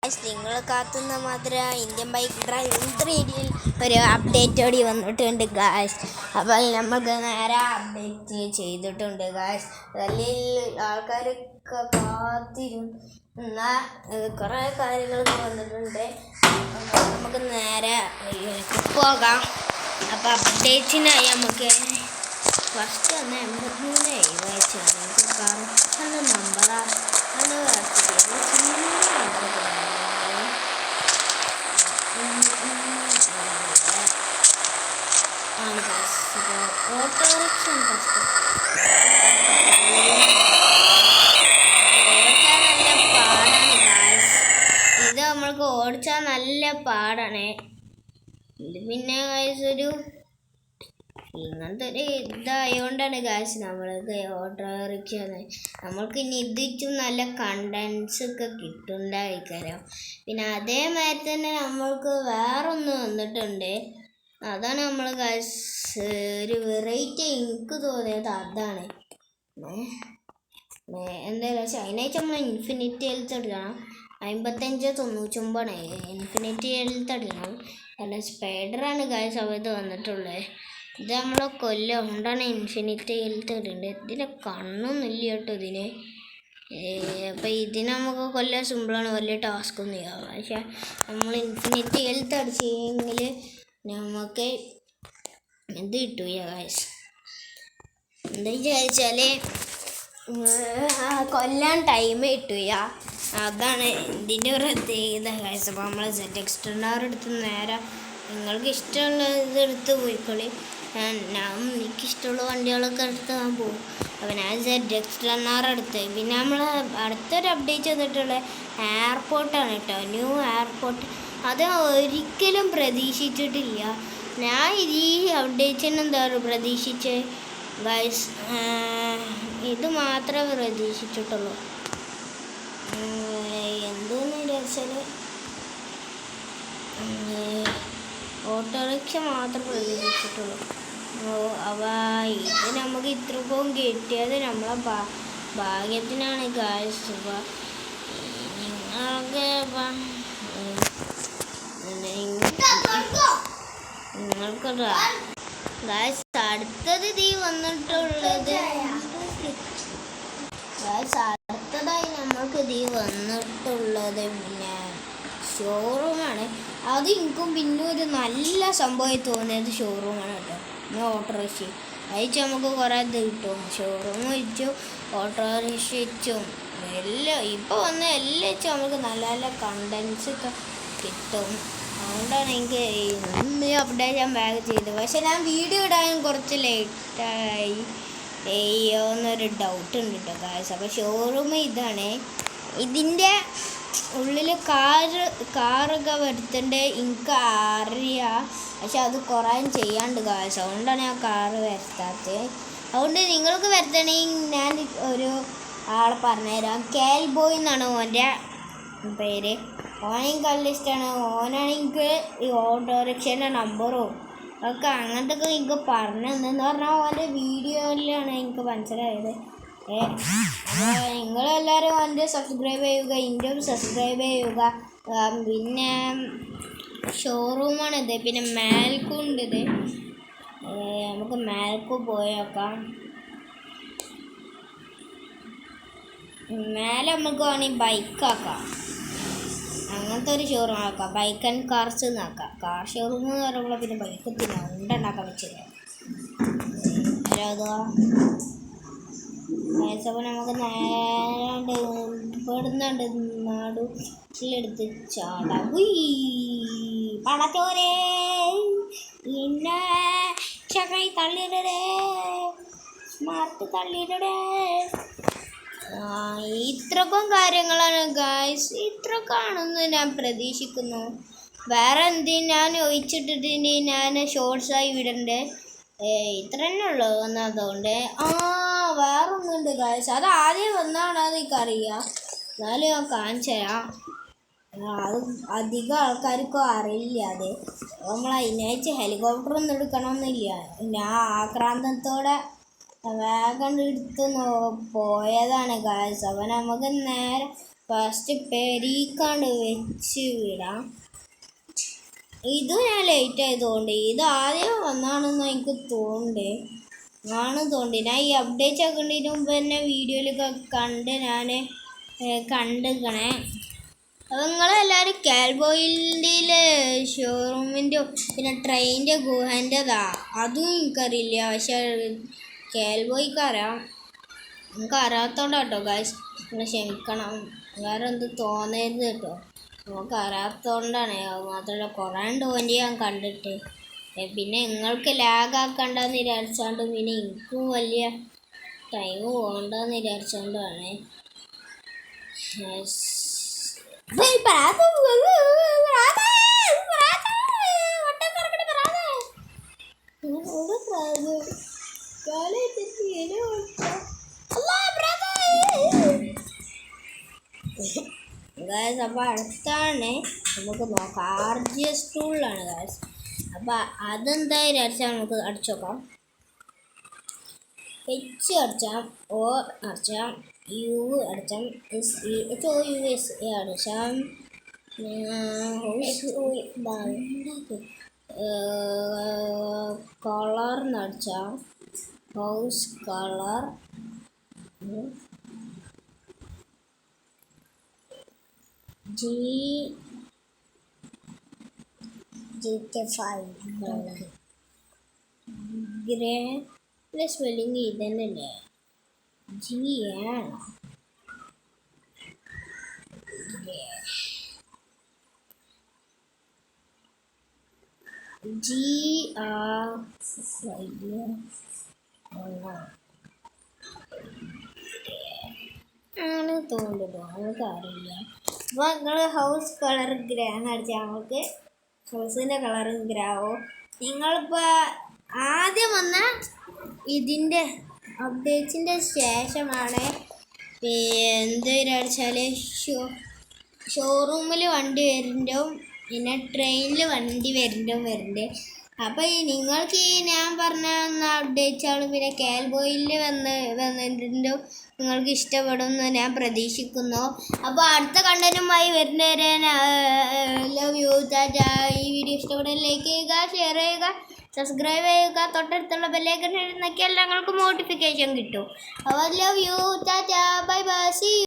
നിങ്ങൾ കാത്തുന്ന മാത്രം Indian bike driving 3Dയിൽ ഒരു അപ്ഡേറ്റോടി വന്നിട്ടുണ്ട് ഗായ്സ്. അപ്പോൾ നമുക്ക് നേരെ അപ്ഡേറ്റ് ചെയ്തിട്ടുണ്ട് ഗായ്സ്. അതിൽ ആൾക്കാരൊക്കെ കാത്തിരുന്ന കുറേ കാര്യങ്ങളൊക്കെ വന്നിട്ടുണ്ട്. നമുക്ക് നേരെ പോകാം. അപ്പോൾ അപ്ഡേറ്റിനായി നമുക്ക് ഫസ്റ്റ് തന്നെ 83 വായിച്ചാണ് കറക്റ്റ് നമ്പറാണ് ഓട്ടോറിക്ഷ ഇത് നമ്മൾക്ക് ഓടിച്ചാൽ നല്ല പാടാണ്. ഇത് പിന്നെ ഗായ്സ് ഒരു ഇങ്ങനത്തെ ഒരു ഇതായതുകൊണ്ടാണ് ഗായ്സ് നമ്മൾക്ക് ഓട്ടോറിക്ഷ നമ്മൾക്ക് ഇനി ഇതിച്ചും നല്ല കണ്ടൻസ് ഒക്കെ കിട്ടുന്നുണ്ടായിരിക്കാം. പിന്നെ അതേമാതിരി തന്നെ നമ്മൾക്ക് വേറൊന്ന് വന്നിട്ടുണ്ട്. അതാണ് നമ്മൾ ഗായ്സ് ഒരു വെറൈറ്റി എനിക്ക് തോന്നിയത് അതാണ്. എന്തായാലും പക്ഷേ അതിനായിട്ട് നമ്മൾ ഇൻഫിനിറ്റി ഹെൽത്ത് എടുക്കണം. 5599 ഇൻഫിനിറ്റി ഹെൽത്ത് എടുക്കണം. കാരണം സ്പൈഡറാണ് ഗായ്സ് അവത് വന്നിട്ടുള്ളത്. ഇത് നമ്മളെ കൊല്ലം കൊണ്ടാണ് ഇൻഫിനിറ്റി ഹെൽത്ത് ഇടേണ്ടത്. ഇതിൻ്റെ കണ്ണൊന്നുമില്ല കേട്ടോ ഇതിന്. അപ്പോൾ ഇതിന് നമുക്ക് കൊല്ലം സിമ്പിളാണ്, വലിയ ടാസ്ക് ഒന്നും ചെയ്യാം. പക്ഷേ നമ്മൾ ഇൻഫിനിറ്റി ഹെൽത്ത് അടിച്ചെങ്കിൽ നമുക്ക് ഇത് കിട്ടൂല ഗായ്സ്. എന്താ ചോദിച്ചാൽ കൊല്ലാൻ ടൈം കിട്ടൂല. അതാണ് ഇതിൻ്റെ പ്രത്യേകത ഗായ്സ്. അപ്പോൾ നമ്മൾ ZX10R എടുത്ത് നേരെ നിങ്ങൾക്ക് ഇഷ്ടമുള്ള ഇതെടുത്ത് പോയിക്കോളി. എനിക്കിഷ്ടമുള്ള വണ്ടികളൊക്കെ എടുത്ത് ഞാൻ പോകും. അപ്പോൾ ഞാൻ ZX10R എടുത്ത് പിന്നെ നമ്മൾ അടുത്തൊരു അപ്ഡേറ്റ് ചെയ്തിട്ടുള്ള എയർപോർട്ടാണ് കേട്ടോ, ന്യൂ എയർപോർട്ട്. അത് ഒരിക്കലും പ്രതീക്ഷിച്ചിട്ടില്ല ഞാൻ. ഈ അപ്ഡേറ്റിന് എന്താ പ്രതീക്ഷിച്ചത് ഗൈസ്, ഇത് മാത്രമേ പ്രതീക്ഷിച്ചിട്ടുള്ളൂ. എന്തോന്ന് വെച്ചാൽ ഓട്ടോറിക്ഷ മാത്രം പ്രതീക്ഷിച്ചിട്ടുള്ളൂ. അവ ഇത് നമുക്ക് ഇത്രക്കും കിട്ടിയത് നമ്മളെ ഭാഗ്യത്തിനാണ് ഗായ്സ്. നിങ്ങൾക്ക് ഗായ്സ് അടുത്തത് അടുത്തതായി നമ്മൾക്ക് വന്നിട്ടുള്ളത് പിന്നെ ഷോറൂമാണ്. അത് എനിക്കും പിന്നെ ഒരു നല്ല സംഭവമായി തോന്നിയത് ഷോറൂമാണ് കേട്ടോ. പിന്നെ ഓട്ടോറിക്ഷ അയച്ചു നമുക്ക് കുറേ ഇത് കിട്ടും. ഷോറൂം വെച്ചു, ഓട്ടോറിക്ഷ വെച്ചും എല്ലാം ഇപ്പോൾ വന്ന് എല്ലാം വെച്ചും നമുക്ക് നല്ല നല്ല കണ്ടൻസ് ഒക്കെ കിട്ടും. അതുകൊണ്ടാണ് എനിക്ക് ഇന്ന് അപ്ഡേറ്റ് ഞാൻ ബാഗ് ചെയ്തത്. പക്ഷെ ഞാൻ വീഡിയോ ഇടാൻ കുറച്ച് ലേറ്റായി എന്നൊരു ഡൗട്ട് ഉണ്ട് കേട്ടോ ഗായ്സ്. അപ്പോൾ ഷോറൂം ഇതാണ്. ഇതിൻ്റെ ഉള്ളിൽ കാറൊക്കെ വരുത്തേണ്ട എനിക്ക് അറിയാം, പക്ഷെ അത് കുറേ ചെയ്യാണ്ട് ഗായ്സ്. അതുകൊണ്ടാണ് ഞാൻ കാറ് വരുത്താത്തത്. അതുകൊണ്ട് നിങ്ങൾക്ക് വരുത്തണമെങ്കിൽ ഞാൻ ഒരു ആളെ പറഞ്ഞുതരാം. കേൽ ബോയ് എന്നാണ് ഓൻ്റെ പേര്. ഓനെനിക്ക് നല്ല ഇഷ്ടമാണ്. ഓനാണ് എനിക്ക് ഈ ഓട്ടോറിക്ഷേൻ്റെ നമ്പറും ഒക്കെ അങ്ങനത്തെ ഒക്കെ എനിക്ക് പറഞ്ഞു തന്നെന്ന് പറഞ്ഞാൽ ഓൻ്റെ വീഡിയോയിലാണ് എനിക്ക് മനസ്സിലായത്. നിങ്ങളെല്ലാവരും എൻ്റെ സബ്സ്ക്രൈബ് ചെയ്യുക, ഇന്ത്യയും സബ്സ്ക്രൈബ് ചെയ്യുക. പിന്നെ ഷോറൂമാണിത്. പിന്നെ മാൽക്കും ഉണ്ട് ഇത്. നമുക്ക് മാൽക്ക് പോയി നോക്കാം. മേലെ നമുക്ക് വേണമെങ്കിൽ ബൈക്കാക്കാം, അങ്ങനത്തെ ഒരു ഷോറൂം ആക്കാം. ബൈക്ക് ആൻഡ് കാർസ് എന്നാക്കാം. കാർ ഷോറൂം എന്ന് പറയുമ്പോൾ പിന്നെ ബൈക്ക് ഉണ്ടാക്കാൻ പറ്റില്ല. അപ്പോൾ നമുക്ക് നേരെ ഇവിടുന്നുണ്ട് നാടുലെടുത്ത് ചാടാം. പടച്ചോരേ പിന്നെ ചകൈ തള്ളിയിടേ, സ്മാർട്ട് തള്ളിയിടേ. ഇത്രക്കും കാര്യങ്ങളാണ് ഗായ്സ്. ഇത്രയൊക്കെ ആണെന്ന് ഞാൻ പ്രതീക്ഷിക്കുന്നു. വേറെ എന്തിനും ഞാൻ ഒഴിച്ചിട്ടിട്ട് ഞാൻ ഷോർട്സായി വിടണ്ടേ. ഇത്ര തന്നെ ഉള്ളൂ എന്നതുകൊണ്ട്. വേറൊന്നുണ്ട് ഗായ്സ്, അത് ആദ്യം വന്നാണ് എനിക്കറിയാം. എന്നാലും ഞാൻ കാണിച്ചു തരാം. അത് അധികം ആൾക്കാർക്കും അറിയില്ല. അത് നമ്മൾ അതിനായിട്ട് ഹെലികോപ്റ്ററൊന്നും എടുക്കണമെന്നില്ല. ഞാൻ ആക്രാന്തത്തോടെ വേഗം എടുത്ത് പോയതാണ് ഗായ്സ്. അപ്പോൾ നമുക്ക് നേരെ ഫസ്റ്റ് പെരീക്കാണ്ട് വെച്ച് വിടാം. ഇത് ഞാൻ ലേറ്റ് ആയതുകൊണ്ട് ഇത് ആദ്യം വന്നാണെന്ന് എനിക്ക് തോന്നുന്നുണ്ട്. ഞാൻ ഈ അപ്ഡേറ്റ് ആക്കുന്നതിന് മുമ്പ് തന്നെ വീഡിയോയിലൊക്കെ കണ്ട് ഞാൻ കണ്ടിരിക്കണേ. അപ്പോൾ നിങ്ങളെല്ലാവരും കാൽബോയിൻ്റെ ഷോറൂമിൻ്റെ പിന്നെ ട്രെയിനിൻ്റെ ഗുഹൻ്റെതാ അതും എനിക്കറിയില്ല. പക്ഷെ കാൽബോയ്ക്കറിയാം. നിങ്ങൾക്ക് അറിയാത്തോണ്ടാട്ടോ ഗൈസ്, നിങ്ങൾ ക്ഷമിക്കണം. വേറെ എന്ത് തോന്നരുത് കേട്ടോ. നമുക്ക് അറിയാത്തതുകൊണ്ടാണ്. മാത്രമല്ല കുറേ തോന്നി ഞാൻ കണ്ടിട്ട്. പിന്നെ നിങ്ങൾക്ക് ലാഗാക്കണ്ടെന്ന് വിചാരിച്ചാണ്ട് പിന്നെ എനിക്കും വലിയ ടൈം പോകണ്ടെന്ന് വിചാരിച്ചുകൊണ്ടാണ്. ഗായ്സ് അപ്പോൾ അടുത്താണ് നമുക്ക് നോക്കാം. RGS ടൂളിലാണ് ഗായ്സ്. അപ്പോൾ അതെന്തായാലും അടിച്ചാൽ നമുക്ക് അടിച്ചു നോക്കാം. H അടിച്ചാൽ O അടിച്ചാൽ U അടിച്ചാൽ HOUS അടിച്ചാൽ കളർന്ന് അടിച്ചാൽ ഹൗസ് കളർ ഗ്രേ സ്പെല്ലിങ് ഇതന്നെയല്ലേ? അങ്ങനെ തോന്നുന്നുണ്ടോ? നമുക്ക് അറിയില്ല. അപ്പോൾ നിങ്ങൾ ഹൗസ് കളർ ഗ്രേ എന്ന് അടിച്ചാൽ നമുക്ക് ഹൗസിൻ്റെ കളർ ഗ്രേ ആവും. നിങ്ങളിപ്പോൾ ആദ്യം വന്ന ഇതിൻ്റെ അപ്ഡേറ്റ്സിൻ്റെ ശേഷമാണ് എന്തൊരടിച്ചാൽ ഷോറൂമിൽ വണ്ടി വരുന്നുണ്ടും പിന്നെ ട്രെയിനിൽ വണ്ടി വരുന്നുണ്ട്. അപ്പോൾ നിങ്ങൾക്ക് ഞാൻ പറഞ്ഞ അപ്ഡേറ്റ്സാണ് പിന്നെ കാൽബോയിൽ വന്നിട്ടുണ്ടോ നിങ്ങൾക്ക് ഇഷ്ടപ്പെടുമെന്ന് ഞാൻ പ്രതീക്ഷിക്കുന്നു. അപ്പോൾ അടുത്ത കണ്ടന്റുമായി വരുന്നവരെ ലവ് യു. ഈ വീഡിയോ ഇഷ്ടപ്പെട്ടാൽ ലൈക്ക് ചെയ്യുക, ഷെയർ ചെയ്യുക, സബ്സ്ക്രൈബ് ചെയ്യുക, തൊട്ടടുത്തുള്ള ബെല്ലൈക്കൺ നിൽക്കിയാൽ ഞങ്ങൾക്ക് നോട്ടിഫിക്കേഷൻ കിട്ടും. അപ്പോൾ love you. Bye bye, see U.